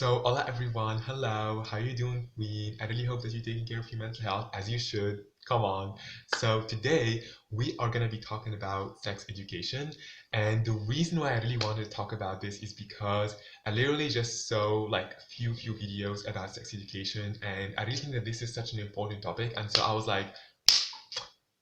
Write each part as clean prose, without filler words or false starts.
Hola everyone, hello, how you doing, Queen? I really hope that you're taking care of your mental health as you should. Come on. Today we are gonna be talking about sex education, and the reason why I really wanted to talk about this is because I literally just saw like a few videos about sex education, and I really think that this is such an important topic, and so I was like,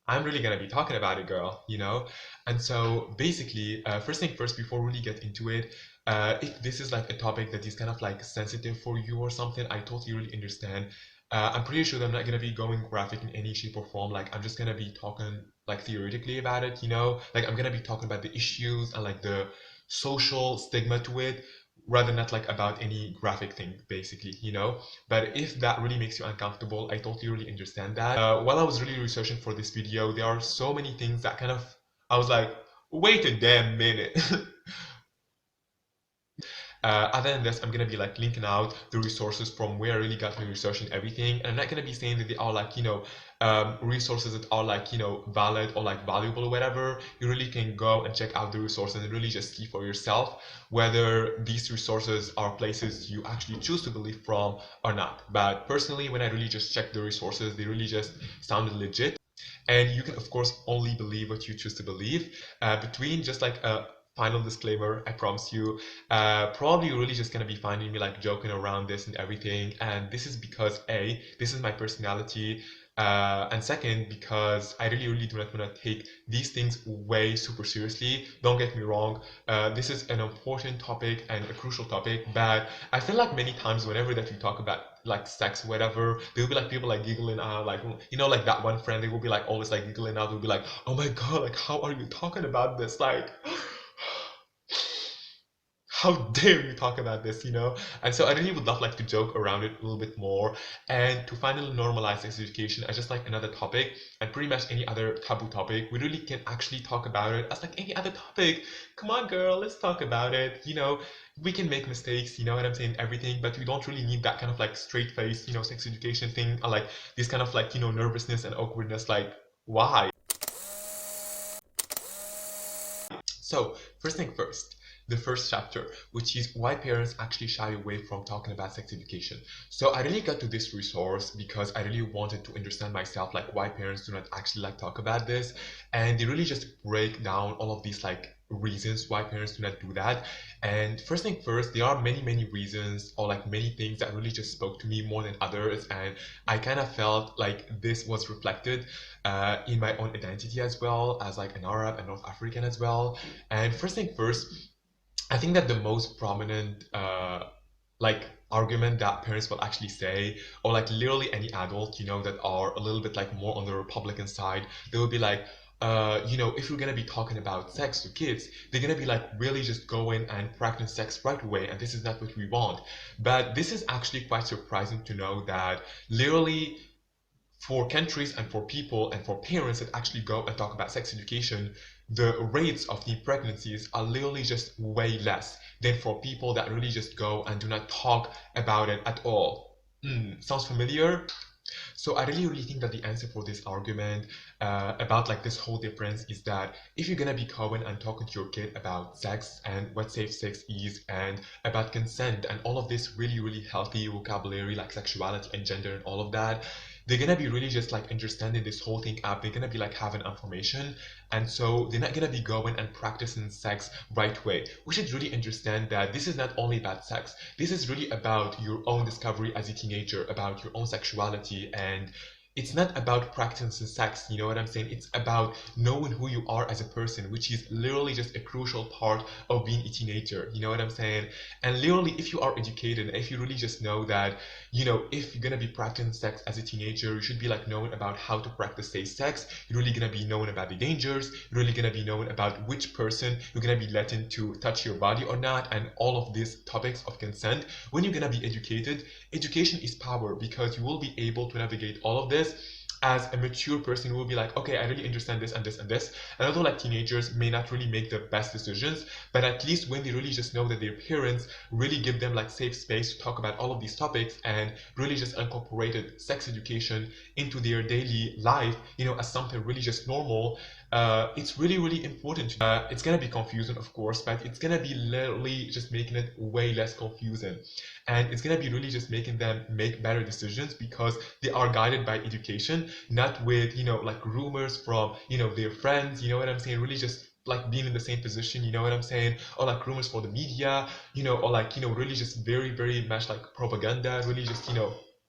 I'm really gonna be talking about it, girl, you know? And so basically, first thing first, before we really get into it, if this is like a topic that is kind of like sensitive for you or something, I totally really understand. I'm pretty sure that I'm not gonna be going graphic in any shape or form. Like I'm just gonna be talking like theoretically about it, you know? Like I'm gonna be talking about the issues and like the social stigma to it, rather not like about any graphic thing, basically, you know? But if that really makes you uncomfortable, I totally really understand that. While I was really researching for this video, there are so many things that kind of, I was like, wait a damn minute. Other than this, I'm gonna be like linking out the resources from where I really got my research and everything. And I'm not gonna be saying that they are like, resources that are like, valid or like valuable or whatever. You really can go and check out the resources and really just see for yourself whether these resources are places you actually choose to believe from or not. But personally, when I really just checked the resources, they really just sounded legit. And you can, of course, only believe what you choose to believe. Between just like a final disclaimer, I promise you, probably you're really just gonna be finding me like joking around this and everything. And this is because A, this is my personality. And second, because I really do not want to take these things way super seriously. Don't get me wrong, this is an important topic and a crucial topic, but I feel like many times whenever that we talk about like sex, whatever, there will be like people like giggling out, like like that one friend, they will be like always like giggling out, they'll be like, oh my god, like how are you talking about this? Like how dare you talk about this? And so I really would love like to joke around it a little bit more and to finally normalize sex education as just like another topic and pretty much any other taboo topic. We really can actually talk about it as like any other topic. Come on, girl, let's talk about it. We can make mistakes, you know what I'm saying, everything, but we don't really need that kind of like straight face, sex education thing, or like this kind of like, nervousness and awkwardness. Like, why? So, first thing first, the first chapter, which is why parents actually shy away from talking about sex education. So, I really got to this resource because I really wanted to understand myself, like why parents do not actually like talk about this, and they really just break down all of these like reasons why parents do not do that. And first thing first, there are many reasons or like many things that really just spoke to me more than others, and I kind of felt like this was reflected in my own identity as well as like an Arab and North African as well. And first thing first, I think that the most prominent like argument that parents will actually say, or like literally any adult, that are a little bit like more on the Republican side, they will be like, if you're gonna be talking about sex to kids, they're gonna be like really just going and practice sex right away, and this is not what we want. But this is actually quite surprising to know that literally for countries and for people and for parents that actually go and talk about sex education, the rates of teen pregnancies are literally just way less than for people that really just go and do not talk about it at all. Sounds familiar? So I really think that the answer for this argument about like this whole difference is that if you're gonna be going and talking to your kid about sex and what safe sex is and about consent and all of this really healthy vocabulary like sexuality and gender and all of that, they're gonna be really just like understanding this whole thing up. They're gonna be like having information, and so they're not gonna be going and practicing sex right away. We should really understand that this is not only about sex. This is really about your own discovery as a teenager, about your own sexuality, and it's not about practicing sex, you know what I'm saying? It's about knowing who you are as a person, which is literally just a crucial part of being a teenager, you know what I'm saying? And literally, if you are educated, if you really just know that, if you're gonna be practicing sex as a teenager, you should be like knowing about how to practice safe sex. You're really gonna be knowing about the dangers. You're really gonna be knowing about which person you're gonna be letting to touch your body or not, and all of these topics of consent. When you're gonna be educated, education is power because you will be able to navigate all of this as a mature person who will be like, okay, I really understand this and this and this. And although like teenagers may not really make the best decisions, but at least when they really just know that their parents really give them like safe space to talk about all of these topics and really just incorporated sex education into their daily life, as something really just normal, it's really, really important. It's gonna be confusing, of course, but it's gonna be literally just making it way less confusing. And it's gonna be really just making them make better decisions because they are guided by education, not with, like rumors from, their friends, you know what I'm saying? Really just like being in the same position, you know what I'm saying? Or like rumors for the media, or like, really just very, very much like propaganda, really just,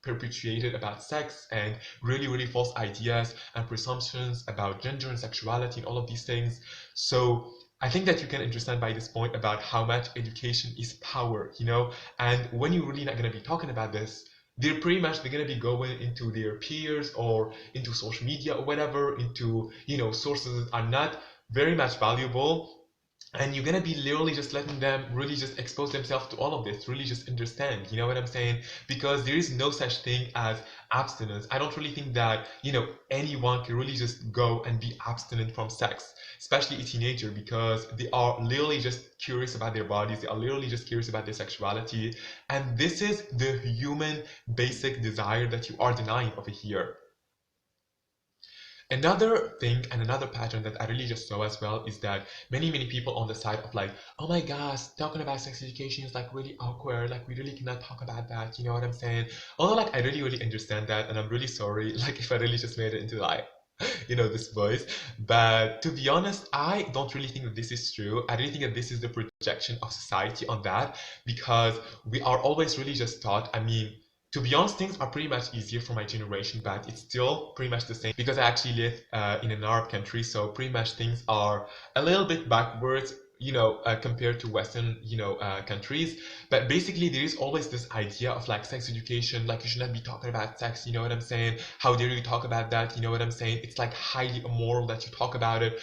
perpetuated about sex and really, really false ideas and presumptions about gender and sexuality and all of these things. So I think that you can understand by this point about how much education is power, and when you're really not going to be talking about this, they're going to be going into their peers or into social media or whatever, into, sources that are not very much valuable, and you're gonna be literally just letting them really just expose themselves to all of this, really just understand, you know what I'm saying? Because there is no such thing as abstinence. I don't really think that, anyone can really just go and be abstinent from sex, especially a teenager, because they are literally just curious about their bodies, they are literally just curious about their sexuality, and this is the human basic desire that you are denying over here. Another thing and another pattern that I really just saw as well is that many people on the side of like, oh my gosh, talking about sex education is like really awkward, like we really cannot talk about that, you know what I'm saying? Although like I really understand that, and I'm really sorry like if I really just made it into like this voice. But to be honest, I don't really think that this is true. I really think that this is the projection of society on that, because we are always really just taught. I mean, to be honest, things are pretty much easier for my generation, but it's still pretty much the same because I actually live in an Arab country, so pretty much things are a little bit backwards, compared to Western, countries. But basically, there is always this idea of like sex education, like you should not be talking about sex, you know what I'm saying? How dare you talk about that, you know what I'm saying? It's like highly immoral that you talk about it,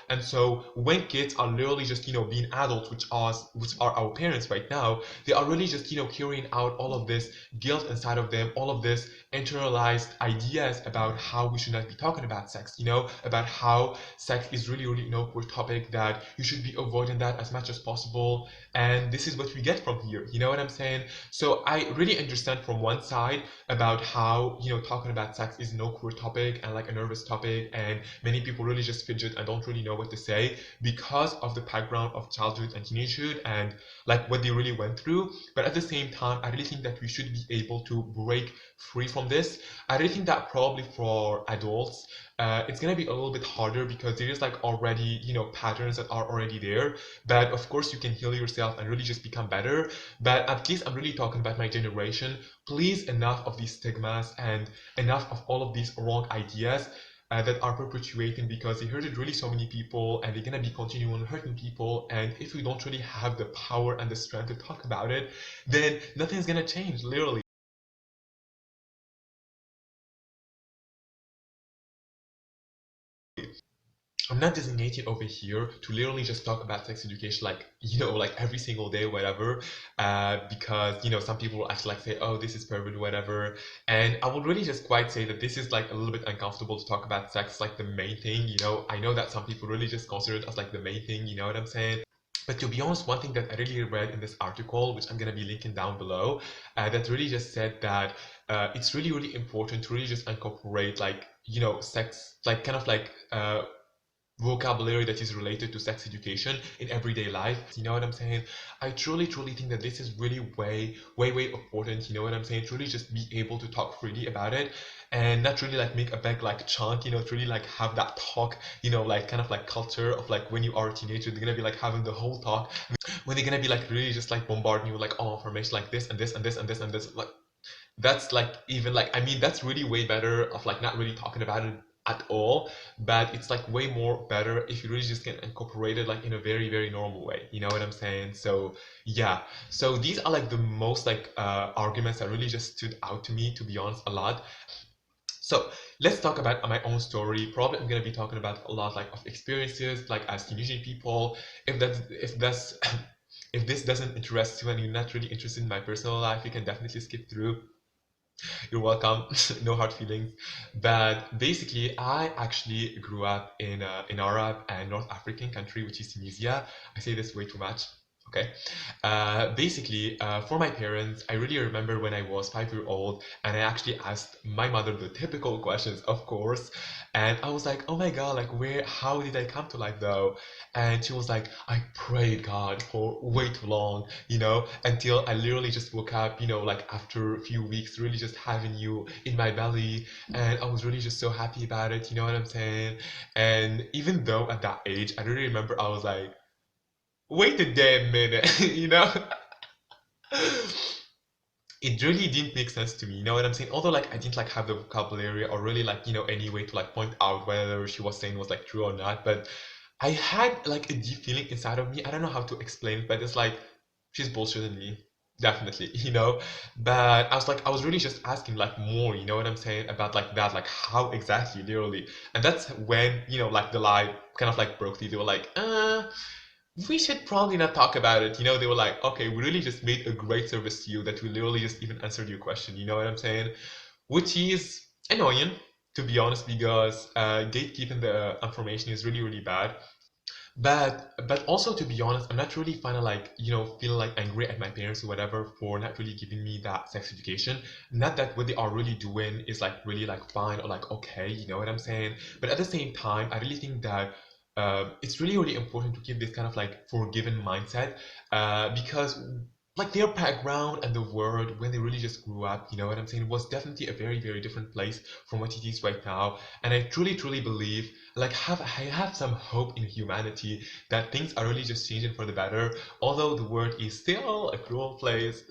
And so when kids are literally just, being adults, which are our parents right now, they are really just, carrying out all of this guilt inside of them, all of this internalized ideas about how we should not be talking about sex, about how sex is really, really an awkward topic, that you should be avoiding that as much as possible. And this is what we get from here, you know what I'm saying? So I really understand from one side about how, talking about sex is an awkward topic and like a nervous topic, and many people really just fidget and don't really know what to say because of the background of childhood and teenagehood and like what they really went through. But at the same time, I really think that we should be able to break free from this. I really think that probably for adults, it's gonna be a little bit harder because there is like already, patterns that are already there. But of course, you can heal yourself and really just become better. But at least I'm really talking about my generation. Please, enough of these stigmas and enough of all of these wrong ideas. That are perpetuating, because they hurted really so many people and they're gonna be continuing hurting people, and if we don't really have the power and the strength to talk about it, then nothing's gonna change, literally. I'm not designated over here to literally just talk about sex education like, like every single day, whatever, because, some people will actually like say, oh, this is pervert, whatever. And I would really just quite say that this is like a little bit uncomfortable to talk about sex like the main thing, I know that some people really just consider it as like the main thing, you know what I'm saying? But to be honest, one thing that I really read in this article, which I'm going to be linking down below, that really just said that it's really, really important to really just incorporate like, sex, like kind of like vocabulary that is related to sex education in everyday life. You know what I'm saying? I truly think that this is really way important. You know what I'm saying? To really just be able to talk freely about it and not really like make a big like chunk, to really like have that talk, like kind of like culture of like when you are a teenager, they're gonna be like having the whole talk when they're gonna be like really just like bombarding you with like all information like this and this and this and this and this. Like that's like even like I mean that's really way better of like not really talking about it at all, but it's like way more better if you really just can incorporate it like in a very normal way, you know what I'm saying? So yeah, so these are like the most like arguments that really just stood out to me, to be honest, a lot. So let's talk about my own story. Probably I'm gonna be talking about a lot like of experiences like as Tunisian people. If that's if this doesn't interest you and you're not really interested in my personal life, you can definitely skip through. You're welcome. No hard feelings. But basically, I actually grew up in Arab and North African country, which is Tunisia. I say this way too much. Okay. Basically, for my parents, I really remember when I was 5 years old, and I actually asked my mother the typical questions, of course. And I was like, oh my God, like how did I come to life though? And she was like, I prayed God for way too long, until I literally just woke up, like after a few weeks, really just having you in my belly. And I was really just so happy about it, you know what I'm saying? And even though at that age, I really remember I was like, wait a damn minute, it really didn't make sense to me, you know what I'm saying? Although like I didn't like have the vocabulary or really like, any way to like point out whether she was saying was like true or not, but I had like a deep feeling inside of me. I don't know how to explain it, but it's like she's bullshitting me. Definitely, But I was really just asking like more, you know what I'm saying, about like that, like how exactly, literally. And that's when, like the lie kind of like broke through. They were like, we should probably not talk about it. They were like, okay, we really just made a great service to you that we literally just even answered your question. You know what I'm saying? Which is annoying, to be honest, because gatekeeping the information is really, really bad. But also to be honest, I'm not really kind of like feeling like angry at my parents or whatever for not really giving me that sex education. Not that what they are really doing is like really like fine or like okay, you know what I'm saying. But at the same time, I really think that it's really really important to keep this kind of like forgiving mindset because like their background and the world when they really just grew up, you know what I'm saying, was definitely a very very different place from what it is right now. And I truly truly believe like I have some hope in humanity that things are really just changing for the better, although the world is still a cruel place.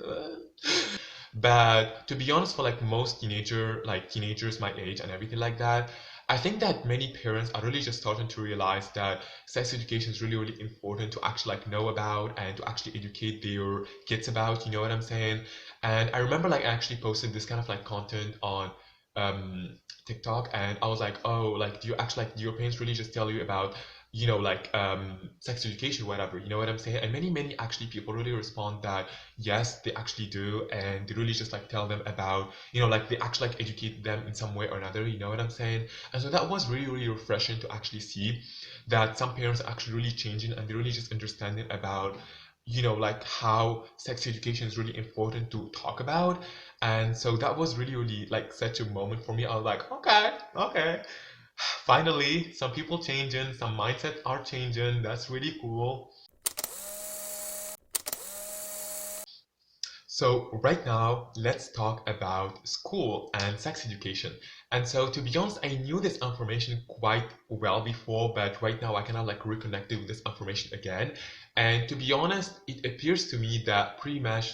But to be honest, for like most teenagers my age and everything like that, I think that many parents are really just starting to realize that sex education is really really important to actually like know about and to actually educate their kids about, you know what I'm saying. And I remember like I actually posted this kind of like content on um TikTok, and I was like, oh, like, do you actually like, do your parents really just tell you about, like sex education, whatever, you know what I'm saying? And many actually people really respond that yes, they actually do, and they really just like tell them about, like they actually like educate them in some way or another, you know what I'm saying? And so that was really really refreshing to actually see that some parents are actually really changing and they're really just understanding about like how sex education is really important to talk about. And so that was really really like such a moment for me. I was like, okay, okay, finally some people changing, some mindsets are changing, that's really cool. So right now, let's talk about school and sex education. And so to be honest, I knew this information quite well before, but right now I kind of like reconnected with this information again. And to be honest, it appears to me that pretty much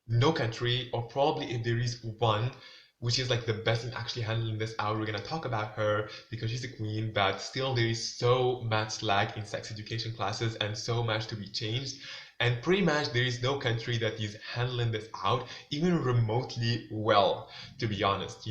no country, or probably if there is one, which is like the best in actually handling this out. We're gonna talk about her because she's a queen, but still there is so much lag in sex education classes and so much to be changed. And pretty much there is no country that is handling this out even remotely well, to be honest,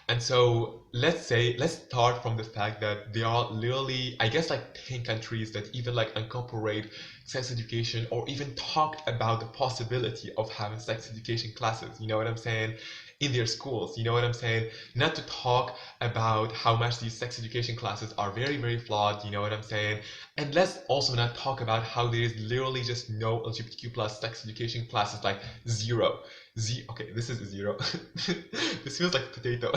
And so let's start from the fact that there are literally, I guess, like 10 countries that even like incorporate sex education or even talked about the possibility of having sex education classes, you know what I'm saying, in their schools, you know what I'm saying? Not to talk about how much these sex education classes are very, very flawed, you know what I'm saying? And let's also not talk about how there is literally just no LGBTQ plus sex education classes, like zero. Okay, this is a zero. This feels like a potato.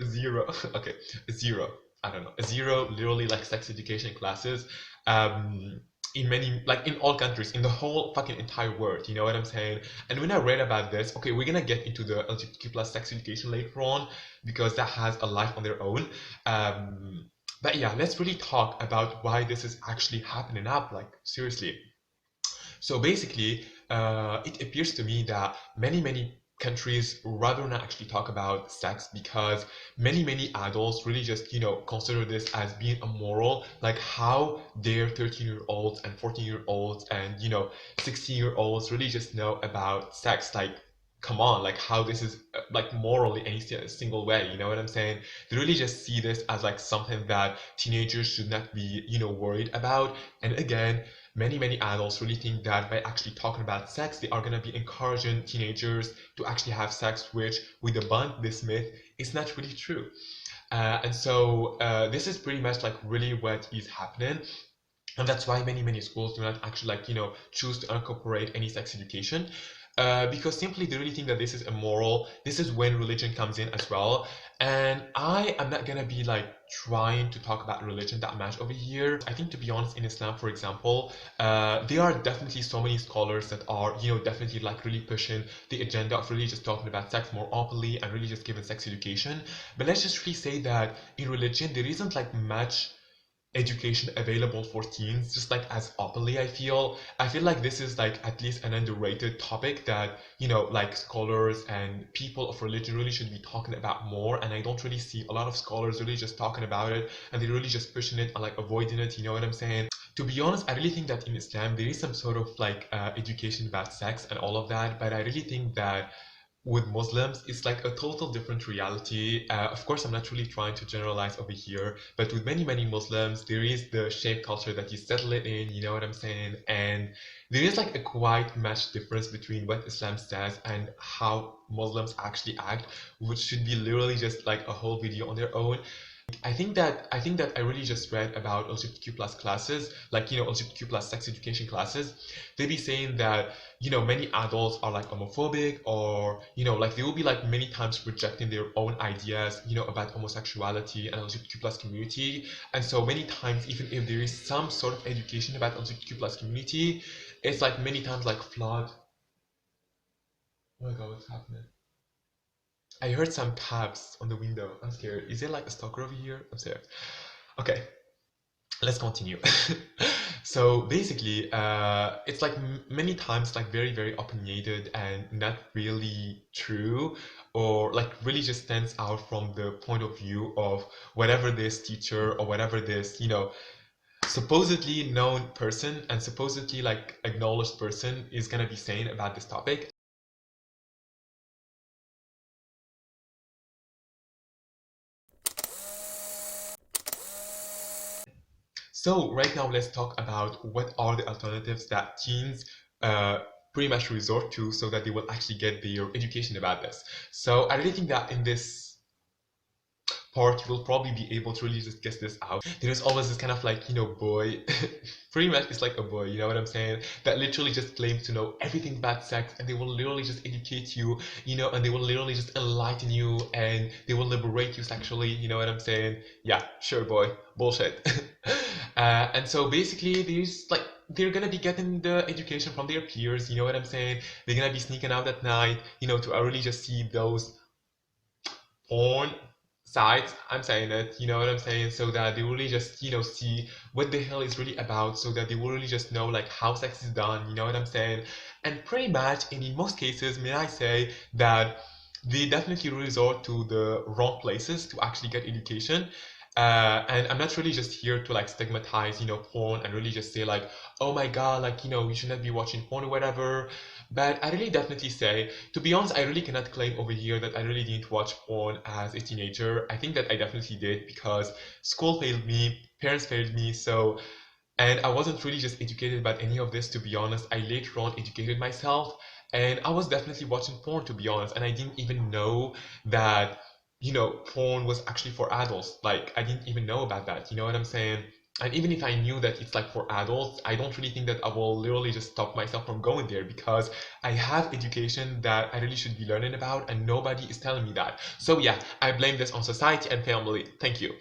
Zero. Okay, zero. I don't know. Zero literally like sex education classes. Um, in many, like in all countries in the whole fucking entire world, you know what I'm saying? And when I read about this, okay, we're gonna get into the LGBTQ plus sex education later on because that has a life on their own. But yeah, let's really talk about why this is actually happening up, like seriously. So basically, it appears to me that many countries rather not actually talk about sex because many adults really just consider this as being immoral. Like how their 13-year-olds and 14-year-olds and 16-year-olds really just know about sex. Like come on, like how this is like morally any single way, you know what I'm saying? They really just see this as like something that teenagers should not be, worried about. And again, many adults really think that by actually talking about sex, they are going to be encouraging teenagers to actually have sex, which we debunk this myth. It's not really true. And so this is pretty much like really what is happening. And that's why many schools do not actually like choose to incorporate any sex education, because simply they really think that this is immoral. This is when religion comes in as well. And I am not gonna be like trying to talk about religion that much over here. I think, to be honest, in Islam, for example, there are definitely so many scholars that are definitely like really pushing the agenda of really just talking about sex more openly and really just giving sex education. But let's just really say that in religion there isn't like much education available for teens just like as openly. I feel like this is like at least an underrated topic that like scholars and people of religion really should be talking about more, and I don't really see a lot of scholars really just talking about it, and they're really just pushing it and like avoiding it, you know what I'm saying? To be honest, I really think that in Islam there is some sort of like education about sex and all of that, but I really think that with Muslims, it's like a total different reality. Of course, I'm not really trying to generalize over here, but with many Muslims, there is the shame culture that you settle it in, you know what I'm saying? And there is like a quite much difference between what Islam says and how Muslims actually act, which should be literally just like a whole video on their own. I think that I really just read about LGBTQ plus classes, like LGBTQ plus sex education classes. They be saying that many adults are like homophobic, or like they will be like many times rejecting their own ideas about homosexuality and LGBTQ plus community. And so many times, even if there is some sort of education about LGBTQ plus community, it's like many times like flawed. Oh my god, what's happening? I heard some taps on the window. I'm scared. Is there like a stalker over here? I'm scared. Okay, let's continue. So basically, it's like many times like very opinionated and not really true, or like really just stands out from the point of view of whatever this teacher or whatever this supposedly known person and supposedly like acknowledged person is gonna be saying about this topic. So right now, let's talk about what are the alternatives that teens uh, pretty much resort to so that they will actually get their education about this. So I really think that in this part, you will probably be able to really just guess this out. There's always this kind of like, boy, pretty much it's like a boy, you know what I'm saying? That literally just claims to know everything about sex, and they will literally just educate you, and they will literally just enlighten you, and they will liberate you sexually, you know what I'm saying? Yeah, sure, boy, bullshit. And so basically, there's like, they're gonna be getting the education from their peers, you know what I'm saying? They're gonna be sneaking out at night, to really just see those porn sites, I'm saying it, you know what I'm saying, so that they really just see what the hell is really about, so that they will really just know like how sex is done, you know what I'm saying? And pretty much, and in most cases, may I say that they definitely resort to the wrong places to actually get education. And I'm not really just here to like stigmatize porn and really just say like, oh my god, like you should not be watching porn or whatever. But I really definitely say, to be honest, I really cannot claim over here that I really didn't watch porn as a teenager. I think that I definitely did, because school failed me, parents failed me, so, and I wasn't really just educated about any of this, to be honest. I later on educated myself, and I was definitely watching porn, to be honest, and I didn't even know that, porn was actually for adults. Like, I didn't even know about that, you know what I'm saying? And even if I knew that it's like for adults, I don't really think that I will literally just stop myself from going there, because I have education that I really should be learning about, and nobody is telling me that. So yeah, I blame this on society and family. Thank you.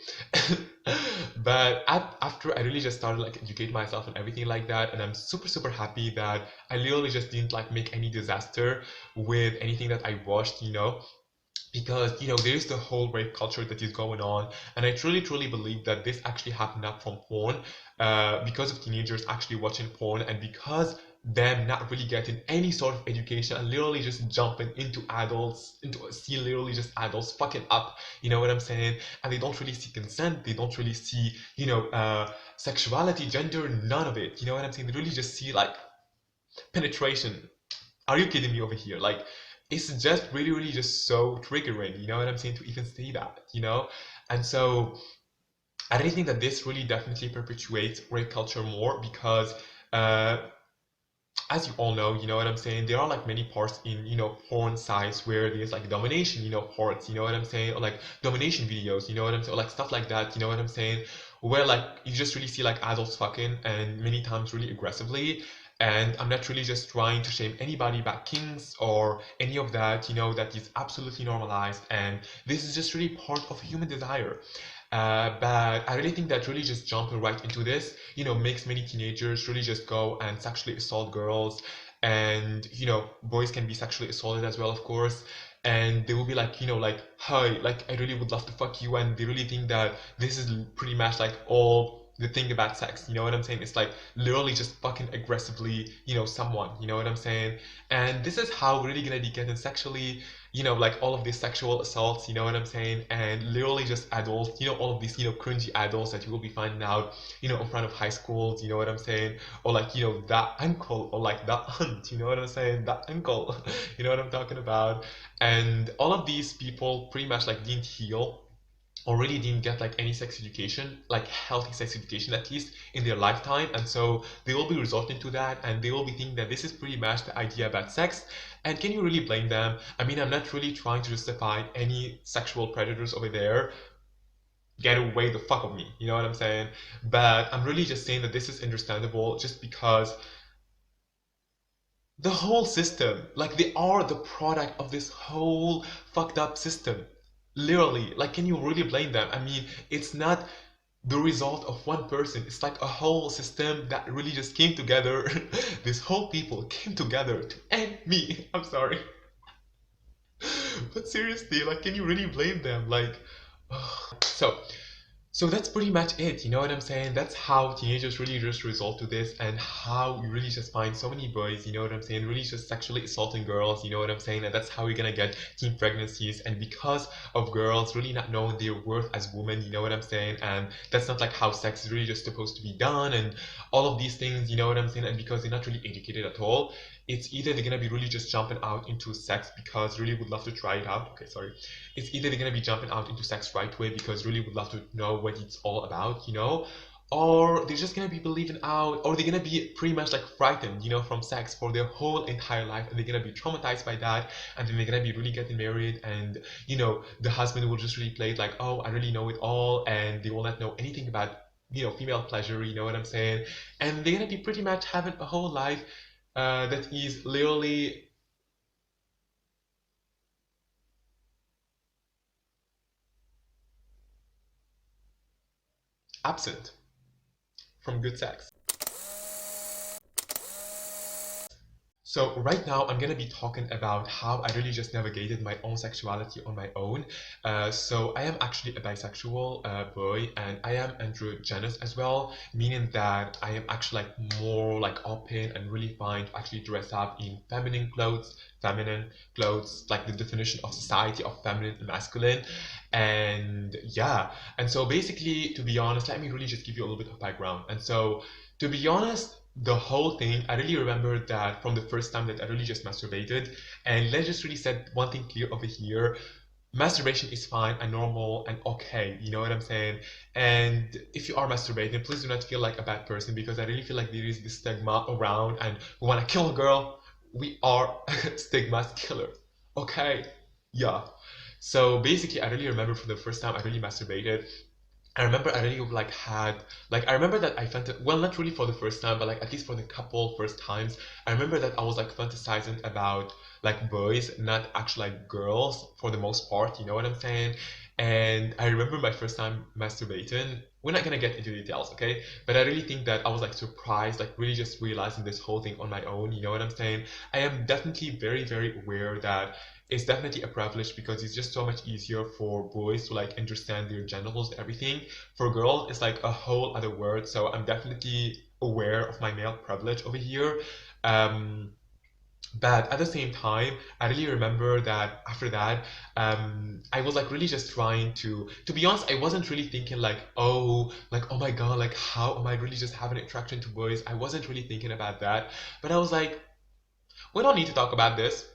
But after I really just started like educate myself and everything like that, and I'm super happy that I literally just didn't like make any disaster with anything that I watched. Because there's the whole rape culture that is going on, and I truly believe that this actually happened up from porn, because of teenagers actually watching porn, and because them not really getting any sort of education and literally just jumping into adults, into see literally just adults fucking up, you know what I'm saying? And they don't really see consent, they don't really see sexuality, gender, none of it, you know what I'm saying? They really just see like penetration. Are you kidding me over here? Like, it's just really, really just so triggering, you know what I'm saying, to even say that, you know? And so I really think that this really definitely perpetuates rape culture more because uh, as you all know, you know what I'm saying, there are like many parts in, porn sites where there's like domination, parts, you know what I'm saying, or like domination videos, you know what I'm saying, or like stuff like that, you know what I'm saying, where like you just really see like adults fucking and many times really aggressively. And I'm not really just trying to shame anybody about kinks or any of that, that is absolutely normalized. And this is just really part of human desire. But I really think that really just jumping right into this, makes many teenagers really just go and sexually assault girls. And, boys can be sexually assaulted as well, of course. And they will be like, like, hi, like, I really would love to fuck you. And they really think that this is pretty much like all the thing about sex. You know what I'm saying? It's like literally just fucking aggressively, someone. You know what I'm saying? And this is how we're really gonna be getting sexually, like all of these sexual assaults, you know what I'm saying? And literally just adults, all of these, cringy adults that you will be finding out, in front of high schools, you know what I'm saying? Or like, that uncle or like that aunt, you know what I'm saying? That uncle, you know what I'm talking about? And all of these people pretty much like didn't heal or really didn't get like any sex education, like healthy sex education at least in their lifetime, and so they will be resorting to that, and they will be thinking that this is pretty much the idea about sex. And can you really blame them? I mean, I'm not really trying to justify any sexual predators over there. Get away the fuck of me, you know what I'm saying? But I'm really just saying that this is understandable just because the whole system, like they are the product of this whole fucked up system. Literally, like, can you really blame them? I mean, it's not the result of one person. It's like a whole system that really just came together. This whole people came together to end me. I'm sorry. But seriously, like, can you really blame them? Like, so so that's pretty much it, you know what I'm saying? That's how teenagers really just resort to this, and how you really just find so many boys, you know what I'm saying, really just sexually assaulting girls, you know what I'm saying? And that's how you're gonna get teen pregnancies, and because of girls really not knowing their worth as women, you know what I'm saying? And that's not like how sex is really just supposed to be done, and all of these things, you know what I'm saying? And because they're not really educated at all, it's either they're gonna be really just jumping out into sex because really would love to try it out. Okay, sorry. It's either they're gonna be jumping out into sex right away because really would love to know what it's all about, or they're just gonna be believing out, or they're gonna be pretty much like frightened, from sex for their whole entire life, and they're gonna be traumatized by that, and then they're gonna be really getting married, and the husband will just really play it like, oh, I really know it all, and they will not know anything about female pleasure, you know what I'm saying? And they're gonna be pretty much having a whole life that is literally absent from good sex. So right now I'm gonna be talking about how I really just navigated my own sexuality on my own. So I am actually a bisexual boy, and I am androgynous as well, meaning that I am actually like more like open and really fine to actually dress up in feminine clothes, like the definition of society of feminine and masculine. And yeah, and so basically, to be honest, let me really just give you a little bit of background. And so to be honest, the whole thing, I really remember that from the first time that I really just masturbated. And let's just really set one thing clear over here. Masturbation is fine and normal and okay, you know what I'm saying? And if you are masturbating, please do not feel like a bad person, because I really feel like there is this stigma around, and we want to kill a girl, we are stigma's killer. Okay, yeah. So basically, I really remember from the first time I really masturbated, I remember I really like had like I remember that I felt well, not really for the first time, but like at least for the couple first times, I remember that I was like fantasizing about like boys, not actually like girls for the most part, you know what I'm saying? And I remember my first time masturbating. We're not gonna get into details, okay? But I really think that I was like surprised, like really just realizing this whole thing on my own, you know what I'm saying? I am definitely very, very aware that it's definitely a privilege, because it's just so much easier for boys to like understand their genitals and everything. For girls, it's like a whole other word. So I'm definitely aware of my male privilege over here. Um, but at the same time, I really remember that after that, I was like really just trying to be honest, I wasn't really thinking like, oh my God, like how am I really just having attraction to boys? I wasn't really thinking about that. But I was like, we don't need to talk about this.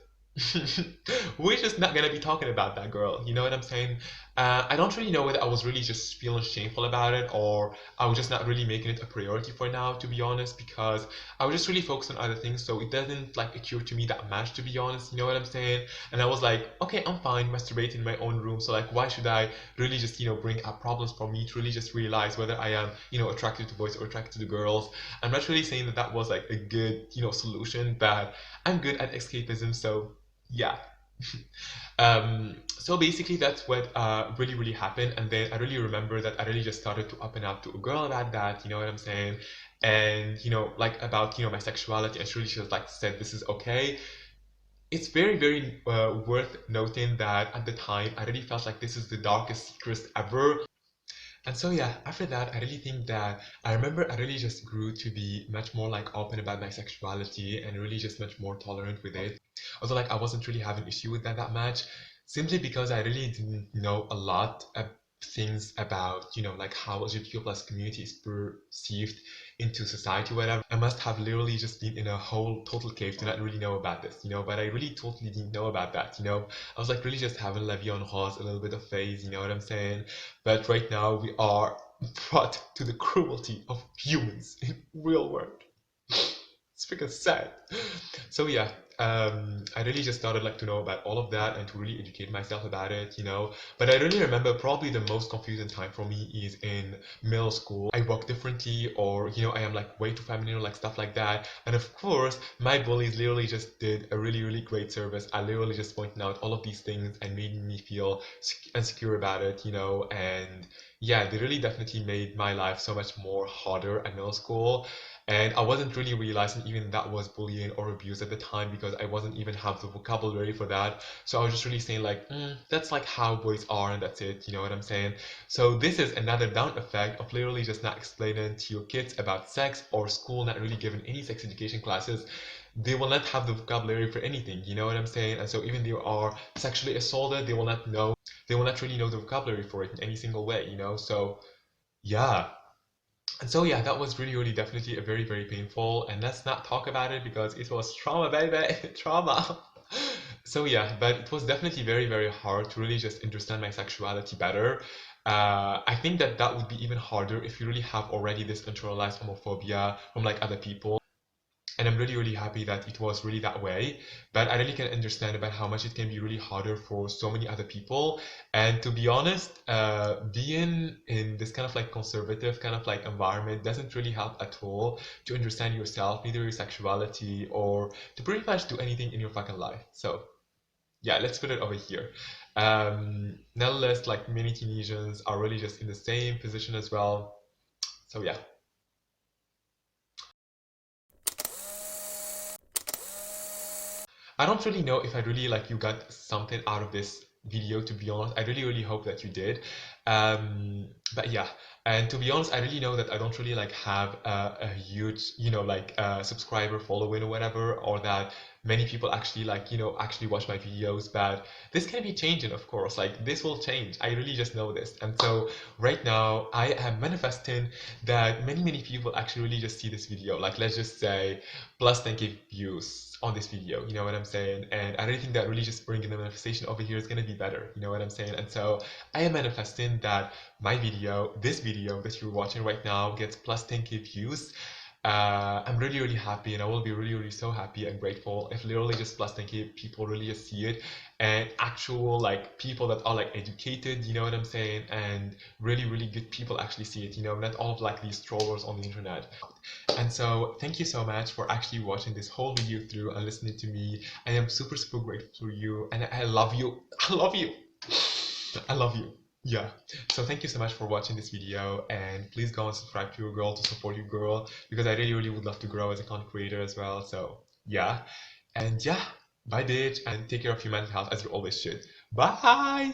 We're just not gonna be talking about that girl. You know what I'm saying? I don't really know whether I was really just feeling shameful about it or I was just not really making it a priority for now, to be honest, because I was just really focused on other things, so it doesn't like occur to me that much, to be honest. You know what I'm saying? And I was like, okay, I'm fine masturbating in my own room, so like, why should I really just bring up problems for me to really just realize whether I am attracted to boys or attracted to the girls? I'm not really saying that that was like a good solution, but I'm good at escapism, so yeah. So basically, that's what really, really happened. And then I really remember that I really just started to open up to a girl about that. You know what I'm saying? And like about my sexuality. And she really just like said this is okay. It's very, very worth noting that at the time I really felt like this is the darkest secret ever. And so yeah, after that, I really think that I remember I really just grew to be much more like open about my sexuality and really just much more tolerant with it. Although like I wasn't really having issue with that much, simply because I really didn't know a lot of things about like how LGBTQ plus community is perceived into society, whatever. I must have literally just been in a whole total cave to not really know about this, but I really totally didn't know about that. I was like really just having La Vie en Rose, a little bit of phase, you know what I'm saying? But right now we are brought to the cruelty of humans in real world. It's freaking sad. So yeah, I really just started like to know about all of that and to really educate myself about it. But I really remember probably the most confusing time for me is in middle school. I walk differently, or I am like way too feminine, or like stuff like that. And of course, my bullies literally just did a really, really great service. I literally just pointed out all of these things and made me feel insecure about it. And yeah, they really definitely made my life so much more harder at middle school. And I wasn't really realizing even that was bullying or abuse at the time because I wasn't even have the vocabulary for that. So I was just really saying like, that's like how boys are and that's it. You know what I'm saying? So this is another down effect of literally just not explaining to your kids about sex or school, not really giving any sex education classes. They will not have the vocabulary for anything. You know what I'm saying? And so even they are sexually assaulted, they will not know. They will not really know the vocabulary for it in any single way. So yeah. And so yeah, that was really, really definitely a very, very painful. And let's not talk about it because it was trauma, baby, trauma. So yeah, but it was definitely very, very hard to really just understand my sexuality better. I think that that would be even harder if you really have already this internalized homophobia from like other people. And I'm really, really happy that it was really that way. But I really can understand about how much it can be really harder for so many other people. And to be honest, being in this kind of like conservative kind of like environment doesn't really help at all to understand yourself, neither your sexuality or to pretty much do anything in your fucking life. So yeah, let's put it over here. Nonetheless, like many Tunisians are really just in the same position as well. So yeah. I don't really know if I really like you got something out of this video, to be honest. I really, really hope that you did. But yeah, and to be honest, I really know that I don't really like have a huge, like subscriber following or whatever, or that many people actually like, actually watch my videos. But this can be changing, of course. Like this will change. I really just know this. And so right now I am manifesting that many, many people actually really just see this video. Like let's just say plus 10K views on this video, you know what I'm saying? And I really think that really just bringing the manifestation over here is going to be better, you know what I'm saying? And so I am manifesting that my video, this video that you're watching right now, gets plus 10K views. I'm really, really happy, and I will be really, really so happy and grateful if literally just plus 10K people really just see it, and actual like people that are like educated, you know what I'm saying, and really, really good people actually see it, not all of like these trollers on the internet. And so thank you so much for actually watching this whole video through and listening to me. I am super, super grateful for you, and I love you. I love you. I love you. Yeah. So thank you so much for watching this video, and please go and subscribe to your girl to support your girl because I really, really would love to grow as a content creator as well. So yeah. And yeah, bye bitch, and take care of your mental health as you always should. Bye.